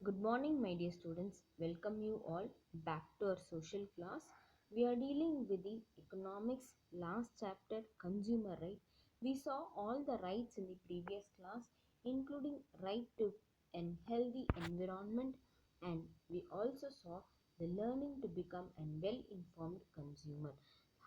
Good morning, my dear students. Welcome you all back to our social class. We are dealing with the economics last chapter, consumer right. We saw all the rights in the previous class, including right to an healthy environment, and we also saw the learning to become a well-informed consumer.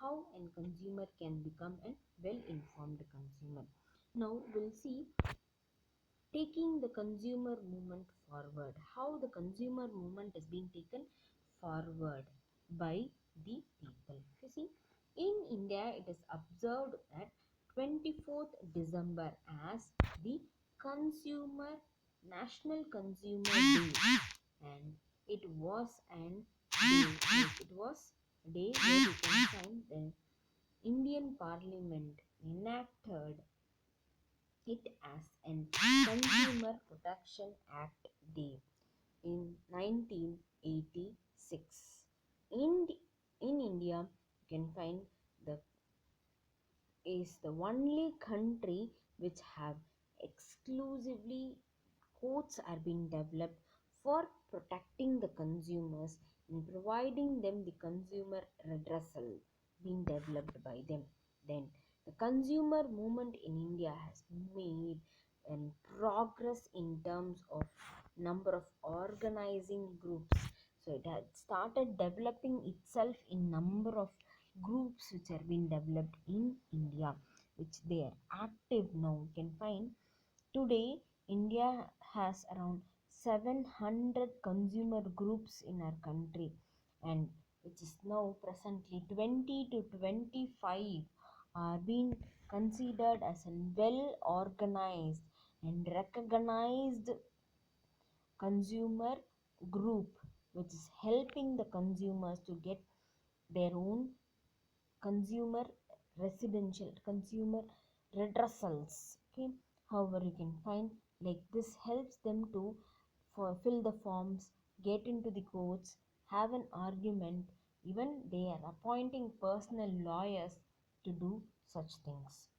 How a consumer can become a well-informed consumer. Now we'll see taking the consumer movement forward, how the consumer movement is being taken forward by the people. You see, in India it is observed at 24th December as the consumer national consumer day, and it was an day, like it was a day where you can find the Indian Parliament enacted it as an Consumer Protection Act Day in 1986. In, in India, you can find the is the only country which have exclusively courts are being developed for protecting the consumers and providing them the consumer redressal being developed by them. Then the consumer movement in India has made and progress in terms of number of organizing groups. So it had started developing itself in number of groups which are being developed in India, which they are active now. You can find today India has around 700 consumer groups in our country, and which is now presently 20 to 25 are being considered as a well organized and recognized consumer group, which is helping the consumers to get their own consumer residential consumer redressals. Okay, however you can find like this helps them to fill the forms, get into the courts, have an argument. Even they are appointing personal lawyers to do such things.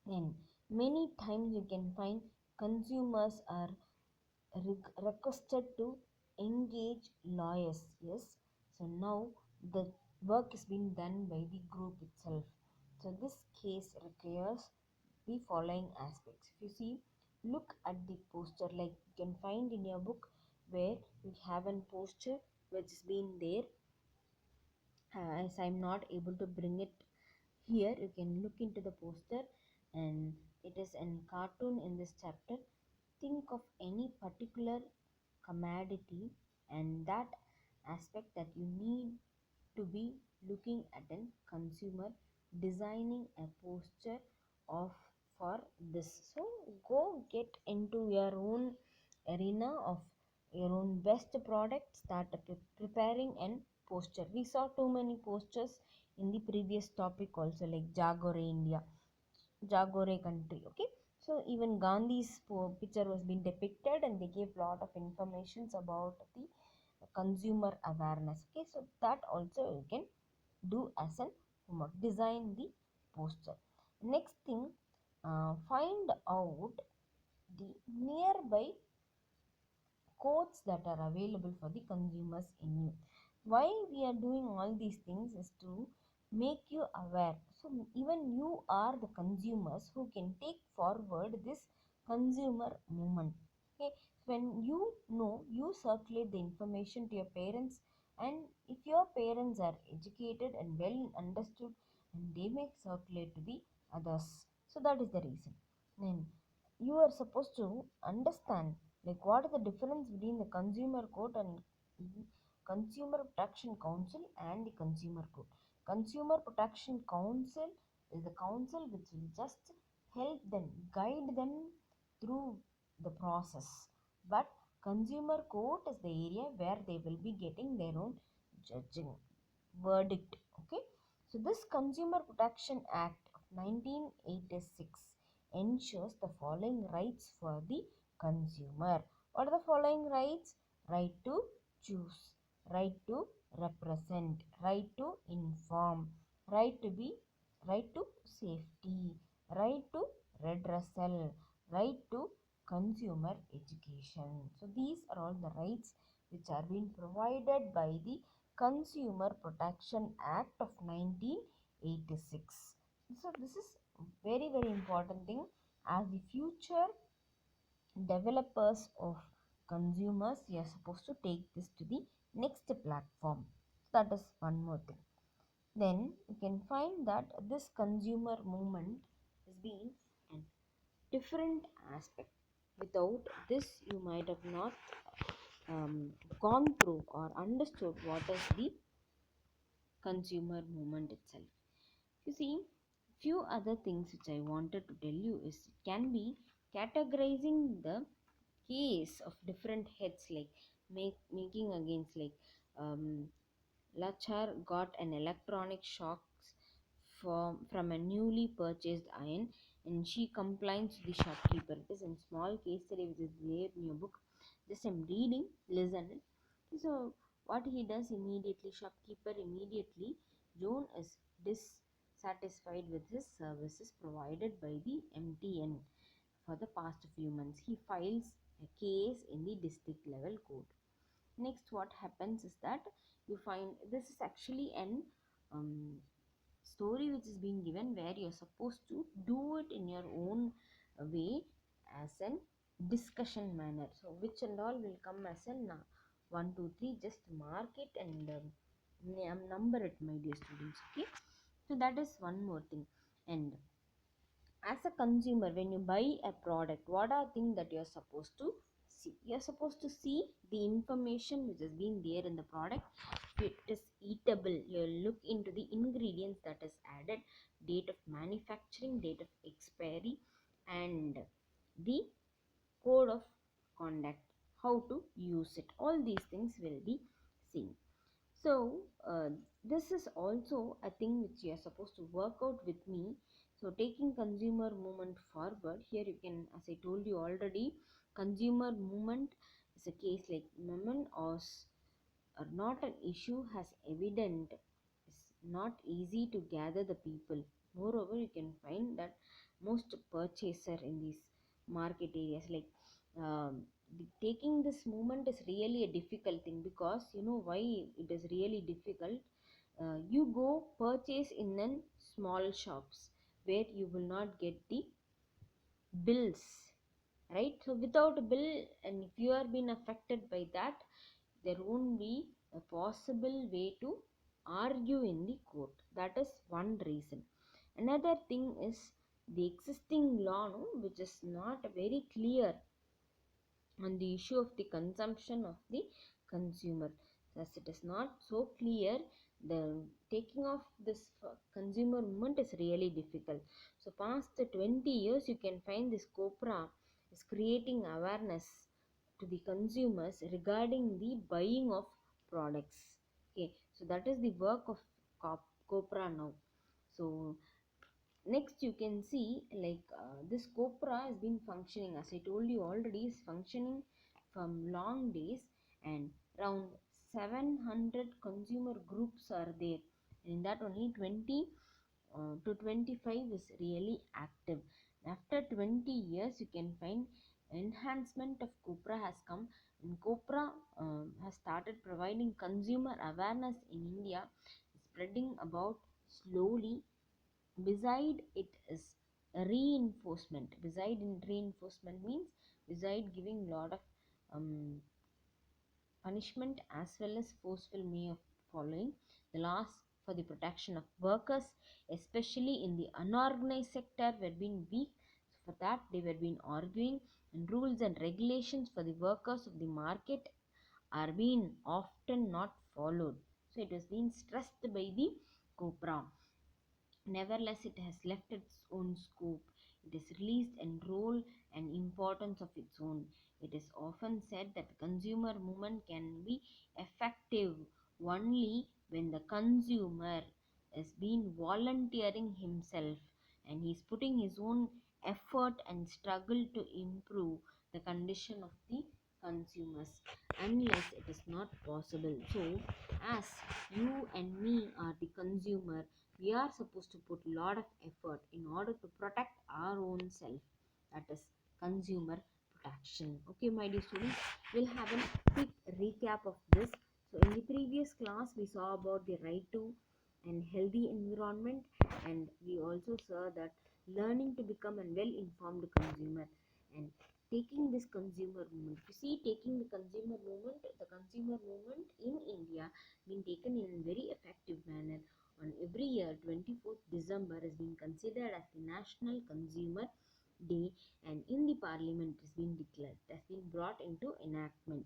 And many times you can find consumers are requested to engage lawyers. Yes, so now the work is being done by the group itself. So this case requires the following aspects. If you see, look at the poster, like you can find in your book where you have a poster which has been there. As I'm not able to bring it here, you can look into the poster, and it is a cartoon in this chapter. Think of any particular commodity and that aspect that you need to be looking at a consumer, designing a poster of for this. So go get into your own arena of your own best product, start preparing and poster. We saw too many posters in the previous topic also, like Jagore India, Jagore country. Okay, so even Gandhi's picture was being depicted, and they gave lot of informations about the consumer awareness. Okay, so that also you can do as an homework. Design the poster. Next thing, find out the nearby codes that are available for the consumers in you. Why we are doing all these things is to make you aware. So even you are the consumers who can take forward this consumer movement. Okay, when you know, you circulate the information to your parents, and if your parents are educated and well understood, and they may circulate to the others. So that is the reason. Then you are supposed to understand like what is the difference between the consumer court and consumer protection council and the consumer court. Consumer protection council is the council which will just help them, guide them through the process, but consumer court is the area where they will be getting their own judging verdict. Okay, so this consumer protection act of 1986 ensures the following rights for the consumer. What are the following rights? Right to choose, right to represent, right to inform, right to be, right to safety, right to redressal, right to consumer education. So these are all the rights which are being provided by the Consumer Protection Act of 1986. So this is very very important thing, as the future developers of consumers, we are supposed to take this to the next platform. That is one more thing. Then you can find that this consumer movement has been an different aspect. Without this, you might have not gone through or understood what is the consumer movement itself. You see, few other things which I wanted to tell you is it can be categorizing the case of different heads, like making against, like um, Lachar got an electronic shock from a newly purchased iron, and she complains to the shopkeeper. It is in small case study which is there in your book. Just I'm reading, listen. So what he does immediately, shopkeeper immediately, John is dissatisfied with his services provided by the MTN for the past few months. He files a case in the district level court. Next, what happens is that you find this is actually an um, story which is being given, where you're supposed to do it in your own way, as an discussion manner. So which and all will come as an 1 2 3, just mark it and number it, my dear students. Okay, so that is one more thing. And as a consumer, when you buy a product, what are things that you're supposed to see? You're supposed to see the information which has been there in the product. If it is eatable, you look into the ingredients that is added, date of manufacturing, date of expiry, and the code of conduct, how to use it. All these things will be seen. So this is also a thing which you are supposed to work out with me. So taking consumer movement forward, here you can, as I told you already, consumer movement is a case like women or not an issue has evident. It's not easy to gather the people. Moreover, you can find that most purchaser in these market areas, like taking this movement is really a difficult thing, because you know why it is really difficult. You go purchase in an small shops where you will not get the bills, right? So without a bill, and if you are being affected by that, there won't be a possible way to argue in the court. That is one reason. Another thing is the existing law, no, which is not very clear on the issue of the consumption of the consumer. Thus it is not so clear, the taking of this consumer movement is really difficult. So past the 20 years, you can find this copra is creating awareness to the consumers regarding the buying of products. Okay, so that is the work of copra now. So next you can see, like this copra has been functioning, as I told you already, is functioning from long days, and around 700 consumer groups are there. In that only 20 to 25 is really active. After 20 years, you can find enhancement of copra has come, and copra has started providing consumer awareness in India, spreading about slowly. Beside it is reinforcement. Beside in reinforcement means beside giving lot of um, punishment as well as forceful way of following the laws for the protection of workers, especially in the unorganized sector, were being weak. So for that they were being arguing, and rules and regulations for the workers of the market are being often not followed. So it was being stressed by the copra. Nevertheless, it has left its own scope. It is released and role and importance of its own. It is often said that consumer movement can be effective only when the consumer is been volunteering himself, and he is putting his own effort and struggle to improve the condition of the consumers. Unless it is not possible. So as you and me are the consumer, we are supposed to put a lot of effort in order to protect our own self. That is consumer protection. Okay, my dear students, we'll have a quick recap of this. So in the previous class we saw about the right to and healthy environment, and we also saw that learning to become a well informed consumer and taking this consumer movement. If you see, taking the consumer movement in India been taken in a very effective manner. On every year, 24th December has been considered as the National Consumer Day, and in the Parliament has been declared, has been brought into enactment.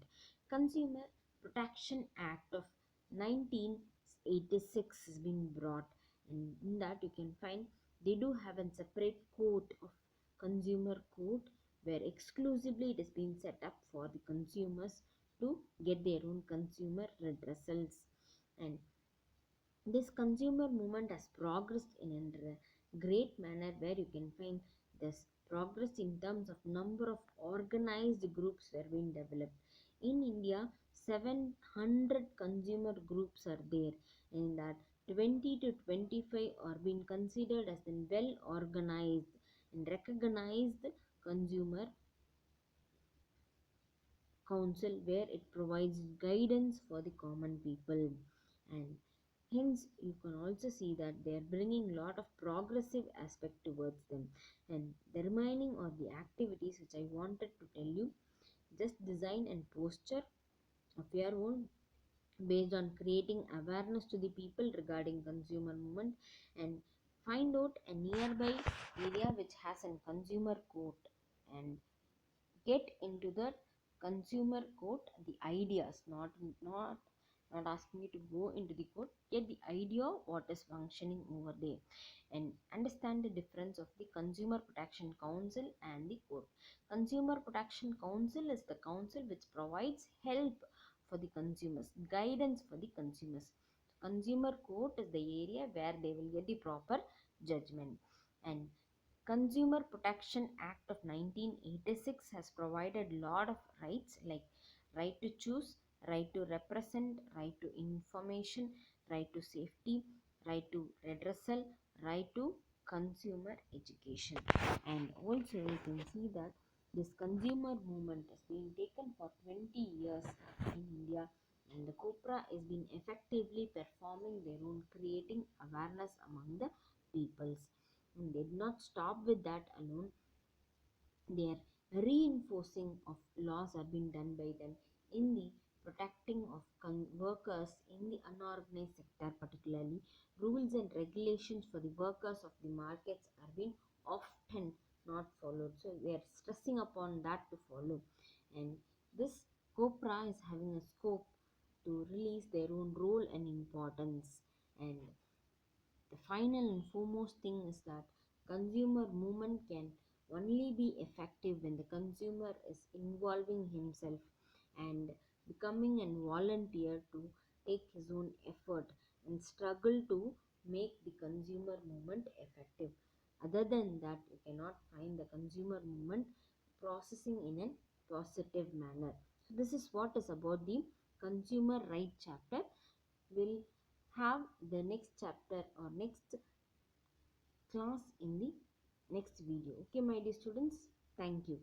Consumer Protection Act of 1986 has been brought, and in that you can find they do have a separate court of consumer court where exclusively it has been set up for the consumers to get their own consumer redressals. And this consumer movement has progressed in a great manner, where you can find this progress in terms of number of organized groups were being developed. In India, 700 consumer groups are there, and that 20 to 25 are being considered as the well organized and recognized consumer council, where it provides guidance for the common people. And hence you can also see that they are bringing a lot of progressive aspect towards them. And the remaining or the activities which I wanted to tell you, just design and posture of your own based on creating awareness to the people regarding consumer movement, and find out a nearby area which has a consumer court and get into the consumer court the ideas, not asking you to go into the court, get the idea of what is functioning over there, and understand the difference of the Consumer Protection Council and the court. Consumer Protection Council is the council which provides help for the consumers, guidance for the consumers. Consumer court is the area where they will get the proper judgment. And Consumer Protection Act of 1986 has provided lot of rights like right to choose, right to represent, right to information, right to safety, right to redressal, right to consumer education. And also you can see that this consumer movement has been taken for 20 years in India, and the COPRA has been effectively performing their own, creating awareness among the peoples. And they did not stop with that alone. Their reinforcing of laws are being done by them in the protecting of workers in the unorganized sector. Particularly, rules and regulations for the workers of the markets are being often not followed, so they are stressing upon that to follow. And this COPRA is having a scope to release their own role and importance. And the final and foremost thing is that consumer movement can only be effective when the consumer is involving himself and becoming a volunteer to take his own effort and struggle to make the consumer movement effective. Other than that, you cannot find the consumer movement processing in a positive manner. So this is what is about the consumer right chapter. We'll have the next chapter or next class in the next video. Okay, my dear students, thank you.